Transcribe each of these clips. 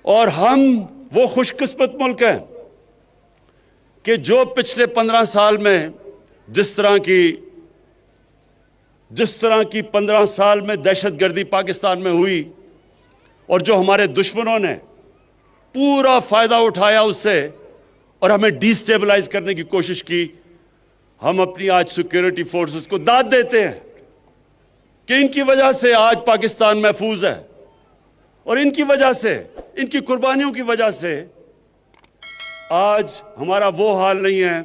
اور ہم وہ خوش قسمت ملک ہیں کہ جو پچھلے 15 سال میں جس طرح کی 15 سال میں دہشت گردی پاکستان میں ہوئی اور جو ہمارے دشمنوں نے پورا فائدہ اٹھایا اس سے اور ہمیں ڈی سٹیبلائز کرنے کی کوشش کی، ہم اپنی آج سیکیورٹی فورسز کو داد دیتے ہیں کہ ان کی وجہ سے آج پاکستان محفوظ ہے، اور ان کی وجہ سے، ان کی قربانیوں کی وجہ سے آج ہمارا وہ حال نہیں ہے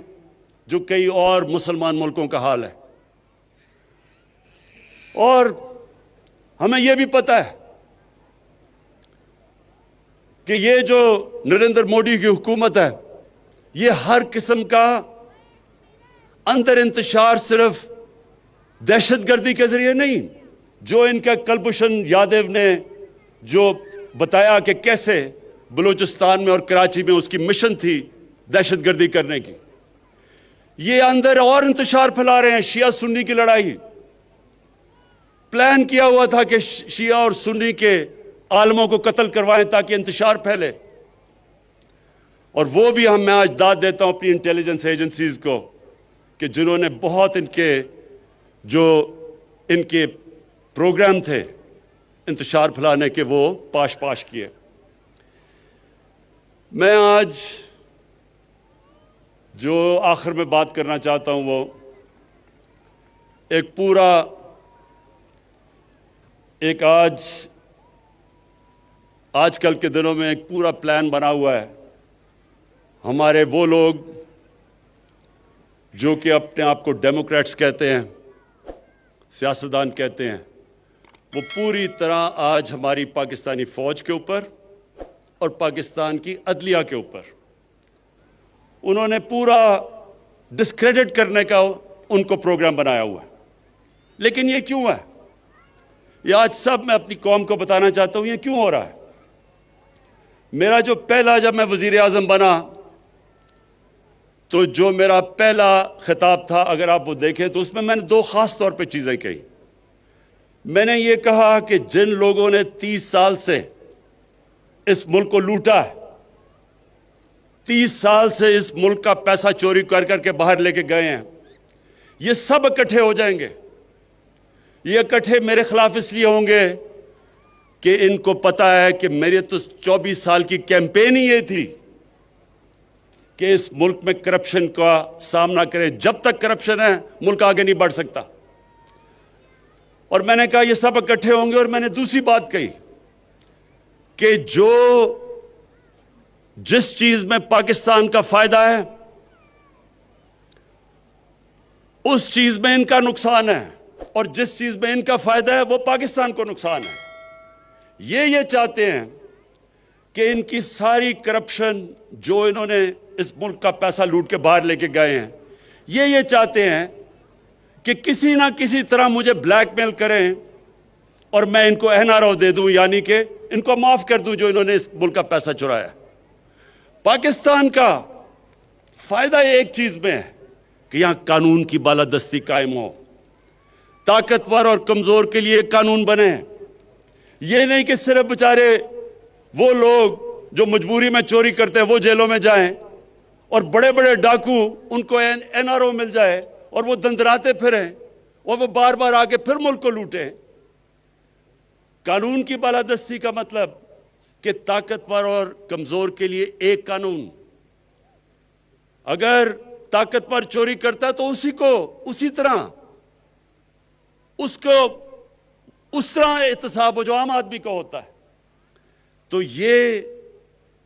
جو کئی اور مسلمان ملکوں کا حال ہے۔ اور ہمیں یہ بھی پتہ ہے کہ یہ جو نریندر مودی کی حکومت ہے، یہ ہر قسم کا اندر انتشار صرف دہشت گردی کے ذریعے نہیں، جو ان کا کلبھوشن یادو نے جو بتایا کہ کیسے بلوچستان میں اور کراچی میں اس کی مشن تھی دہشت گردی کرنے کی، یہ اندر اور انتشار پھیلا رہے ہیں۔ شیعہ سنی کی لڑائی پلان کیا ہوا تھا کہ شیعہ اور سنی کے عالموں کو قتل کروائیں تاکہ انتشار پھیلے، اور وہ بھی میں آج داد دیتا ہوں اپنی انٹیلیجنس ایجنسیز کو کہ جنہوں نے بہت ان کے پروگرام تھے انتشار پھیلانے کے، وہ پاش کیے۔ میں آج جو آخر میں بات کرنا چاہتا ہوں وہ آج کل کے دنوں میں ایک پورا پلان بنا ہوا ہے۔ ہمارے وہ لوگ جو کہ اپنے آپ کو ڈیموکریٹس کہتے ہیں، سیاستدان کہتے ہیں، وہ پوری طرح آج ہماری پاکستانی فوج کے اوپر اور پاکستان کی عدلیہ کے اوپر انہوں نے پورا ڈسکریڈٹ کرنے کا ان کو پروگرام بنایا ہوا ہے۔ لیکن یہ کیوں ہے؟ یہ آج سب میں اپنی قوم کو بتانا چاہتا ہوں یہ کیوں ہو رہا ہے۔ جب میں وزیر اعظم بنا تو جو میرا پہلا خطاب تھا، اگر آپ وہ دیکھیں تو اس میں نے 2 خاص طور پہ چیزیں کہی۔ میں نے یہ کہا کہ جن لوگوں نے 30 سال سے اس ملک کو لوٹا ہے، 30 سال سے اس ملک کا پیسہ چوری کر کے باہر لے کے گئے ہیں، یہ سب اکٹھے ہو جائیں گے۔ یہ اکٹھے میرے خلاف اس لیے ہوں گے کہ ان کو پتہ ہے کہ میرے تو 24 سال کی کیمپین ہی یہ تھی کہ اس ملک میں کرپشن کا سامنا کریں۔ جب تک کرپشن ہے ملک آگے نہیں بڑھ سکتا۔ اور میں نے کہا یہ سب اکٹھے ہوں گے، اور میں نے دوسری بات کہی کہ جس چیز میں پاکستان کا فائدہ ہے اس چیز میں ان کا نقصان ہے، اور جس چیز میں ان کا فائدہ ہے وہ پاکستان کو نقصان ہے۔ یہ چاہتے ہیں کہ ان کی ساری کرپشن جو انہوں نے اس ملک کا پیسہ لوٹ کے باہر لے کے گئے ہیں، یہ چاہتے ہیں کہ کسی نہ کسی طرح مجھے بلیک میل کریں اور میں ان کو NRO دے دوں، یعنی کہ ان کو معاف کر دوں جو انہوں نے اس ملک کا پیسہ چرایا۔ پاکستان کا فائدہ ایک چیز میں ہے کہ یہاں قانون کی بالادستی قائم ہو، طاقتور اور کمزور کے لیے قانون بنے۔ یہ نہیں کہ صرف بیچارے وہ لوگ جو مجبوری میں چوری کرتے ہیں وہ جیلوں میں جائیں، اور بڑے بڑے ڈاکو ان کو NRO مل جائے اور وہ دندراتے پھریں اور وہ بار بار آ کے پھر ملک کو لوٹیں۔ قانون کی بالادستی کا مطلب کہ طاقتور اور کمزور کے لیے ایک قانون۔ اگر طاقتور چوری کرتا ہے تو اسی طرح احتساب ہو جو عام آدمی کا ہوتا ہے۔ تو یہ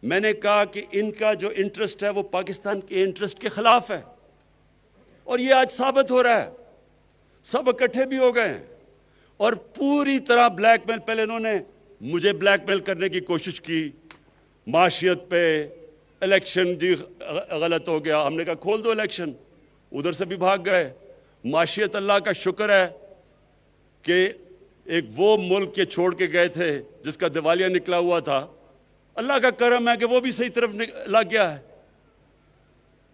میں نے کہا کہ ان کا جو انٹرسٹ ہے وہ پاکستان کے انٹرسٹ کے خلاف ہے، اور یہ آج ثابت ہو رہا ہے۔ سب اکٹھے بھی ہو گئے ہیں اور پوری طرح بلیک میل، پہلے انہوں نے مجھے بلیک میل کرنے کی کوشش کی معاشیت پہ، الیکشن جی غلط ہو گیا، ہم نے کہا کھول دو الیکشن، ادھر سے بھی بھاگ گئے۔ معاشیت اللہ کا شکر ہے کہ ایک وہ ملک کے چھوڑ کے گئے تھے جس کا دیوالیہ نکلا ہوا تھا، اللہ کا کرم ہے کہ وہ بھی صحیح طرف لگ گیا ہے۔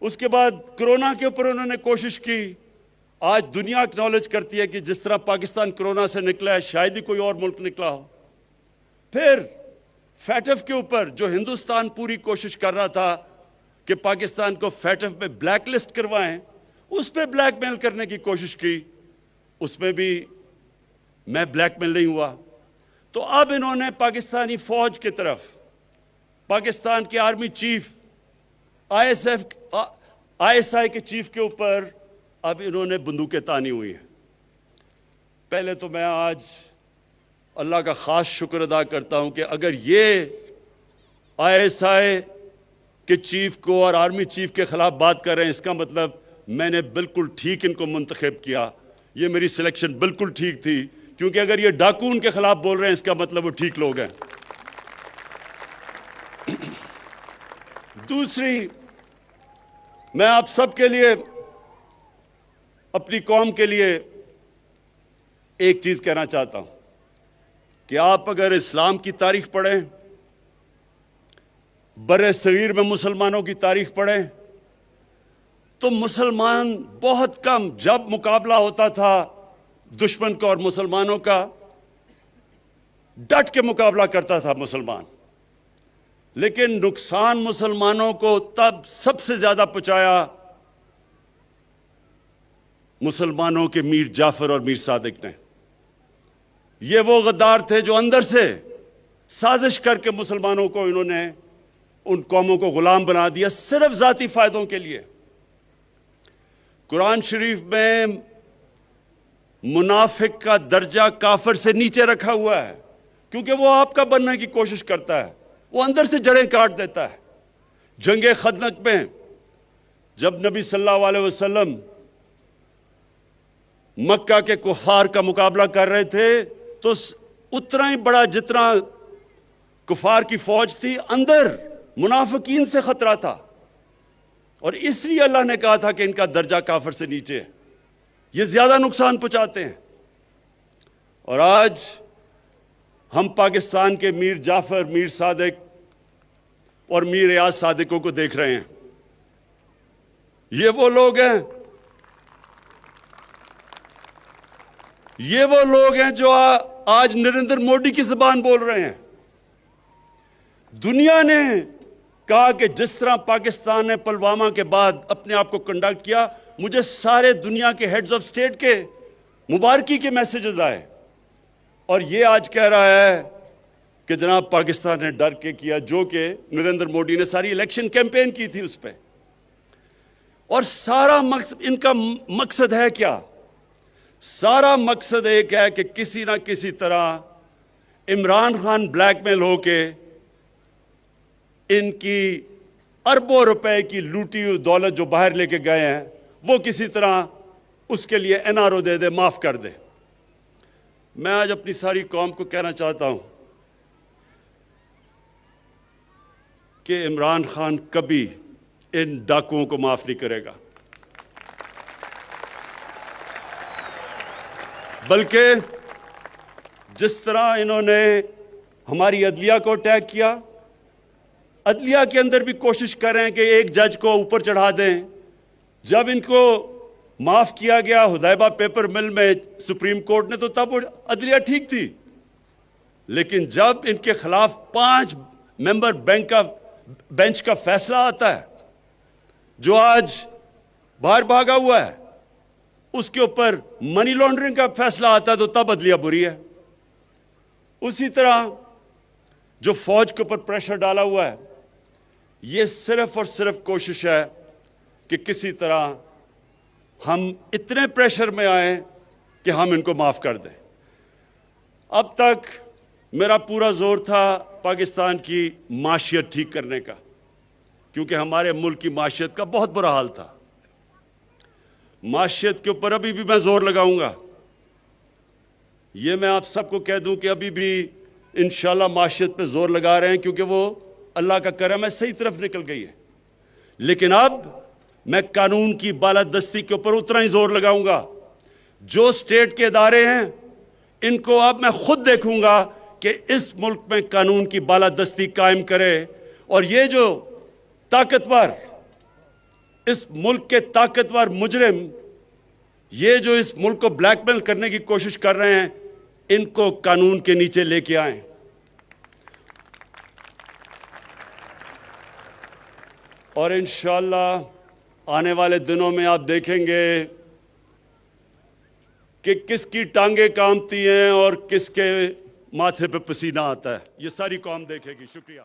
اس کے بعد کرونا کے اوپر انہوں نے کوشش کی۔ آج دنیا اکنالج کرتی ہے کہ جس طرح پاکستان کرونا سے نکلا ہے شاید ہی کوئی اور ملک نکلا ہو۔ پھر فیٹف کے اوپر جو ہندوستان پوری کوشش کر رہا تھا کہ پاکستان کو فیٹف میں بلیک لسٹ کروائیں، اس پہ بلیک میل کرنے کی کوشش کی، اس میں بھی میں بلیک میل نہیں ہوا۔ تو اب انہوں نے پاکستانی فوج کی طرف، پاکستان کے army chief, I S I کے چیف کے اوپر اب انہوں نے بندوقیں تانی ہوئی ہیں۔ پہلے تو میں آج اللہ کا خاص شکر ادا کرتا ہوں کہ اگر یہ آئی ایس آئی کے چیف کو اور آرمی چیف کے خلاف بات کر رہے ہیں، اس کا مطلب میں نے بالکل ٹھیک ان کو منتخب کیا، یہ میری سلیکشن بالکل ٹھیک تھی، کیونکہ اگر یہ ڈاکو ان کے خلاف بول رہے ہیں اس کا مطلب وہ ٹھیک لوگ ہیں۔ دوسری، میں آپ سب کے لیے، اپنی قوم کے لیے ایک چیز کہنا چاہتا ہوں کہ آپ اگر اسلام کی تاریخ پڑھیں، بر صغیر میں مسلمانوں کی تاریخ پڑھیں، تو مسلمان بہت کم، جب مقابلہ ہوتا تھا دشمن کا اور مسلمانوں کا، ڈٹ کے مقابلہ کرتا تھا مسلمان، لیکن نقصان مسلمانوں کو تب سب سے زیادہ پہنچایا مسلمانوں کے میر جعفر اور میر صادق نے۔ یہ وہ غدار تھے جو اندر سے سازش کر کے مسلمانوں کو، انہوں نے ان قوموں کو غلام بنا دیا صرف ذاتی فائدوں کے لیے۔ قرآن شریف میں منافق کا درجہ کافر سے نیچے رکھا ہوا ہے، کیونکہ وہ آپ کا بننے کی کوشش کرتا ہے، وہ اندر سے جڑیں کاٹ دیتا ہے۔ جنگ خندق میں جب نبی صلی اللہ علیہ وسلم مکہ کے کفار کا مقابلہ کر رہے تھے تو اتنا ہی بڑا جتنا کفار کی فوج تھی، اندر منافقین سے خطرہ تھا، اور اس لیے اللہ نے کہا تھا کہ ان کا درجہ کافر سے نیچے ہے، یہ زیادہ نقصان پہنچاتے ہیں۔ اور آج ہم پاکستان کے میر جعفر، میر صادق اور میر ریاض صادقوں کو دیکھ رہے ہیں۔ یہ وہ لوگ ہیں، یہ وہ لوگ ہیں جو آج نریندر مودی کی زبان بول رہے ہیں۔ دنیا نے کہا کہ جس طرح پاکستان نے پلوامہ کے بعد اپنے آپ کو کنڈکٹ کیا، مجھے سارے دنیا کے ہیڈز آف سٹیٹ کے مبارکی کے میسیجز آئے، اور یہ آج کہہ رہا ہے کہ جناب پاکستان نے ڈر کے کیا، جو کہ نریندر مودی نے ساری الیکشن کیمپین کی تھی اس پہ۔ اور سارا مقصد، ان کا مقصد ہے کیا؟ سارا مقصد ایک ہے کہ کسی نہ کسی طرح عمران خان بلیک میل ہو کے ان کی اربوں روپے کی لوٹی ہوئی دولت جو باہر لے کے گئے ہیں، وہ کسی طرح اس کے لیے این آر او دے دے، معاف کر دے۔ میں آج اپنی ساری قوم کو کہنا چاہتا ہوں کہ عمران خان کبھی ان ڈاکوؤں کو معاف نہیں کرے گا، بلکہ جس طرح انہوں نے ہماری عدلیہ کو اٹیک کیا، عدلیہ کے اندر بھی کوشش کریں کہ ایک جج کو اوپر چڑھا دیں۔ جب ان کو معاف کیا گیا حدیبہ پیپر مل میں سپریم کورٹ نے، تو تب وہ عدلیہ ٹھیک تھی، لیکن جب ان کے خلاف 5 ممبر بینچ کا فیصلہ آتا ہے جو آج باہر بھاگا ہوا ہے، اس کے اوپر منی لانڈرنگ کا فیصلہ آتا ہے، تو تب عدلیہ بری ہے۔ اسی طرح جو فوج کے اوپر پریشر ڈالا ہوا ہے، یہ صرف اور صرف کوشش ہے کہ کسی طرح ہم اتنے پریشر میں آئیں کہ ہم ان کو معاف کر دیں۔ اب تک میرا پورا زور تھا پاکستان کی معیشت ٹھیک کرنے کا، کیونکہ ہمارے ملک کی معیشت کا بہت برا حال تھا۔ معیشت کے اوپر ابھی بھی میں زور لگاؤں گا۔ یہ میں آپ سب کو کہہ دوں کہ ابھی بھی انشاءاللہ معیشت پہ زور لگا رہے ہیں، کیونکہ وہ اللہ کا کرم ہے، صحیح طرف نکل گئی ہے۔ لیکن اب میں قانون کی بالادستی کے اوپر اتنا ہی زور لگاؤں گا۔ جو سٹیٹ کے ادارے ہیں، ان کو اب میں خود دیکھوں گا کہ اس ملک میں قانون کی بالادستی قائم کرے، اور یہ جو طاقتور، اس ملک کے طاقتور مجرم، یہ جو اس ملک کو بلیک میل کرنے کی کوشش کر رہے ہیں، ان کو قانون کے نیچے لے کے آئیں۔ اور انشاءاللہ آنے والے دنوں میں آپ دیکھیں گے کہ کس کی ٹانگیں کامتی ہیں اور کس کے ماتھے پہ پسینہ آتا ہے. یہ ساری قوم دیکھے گی. شکریہ.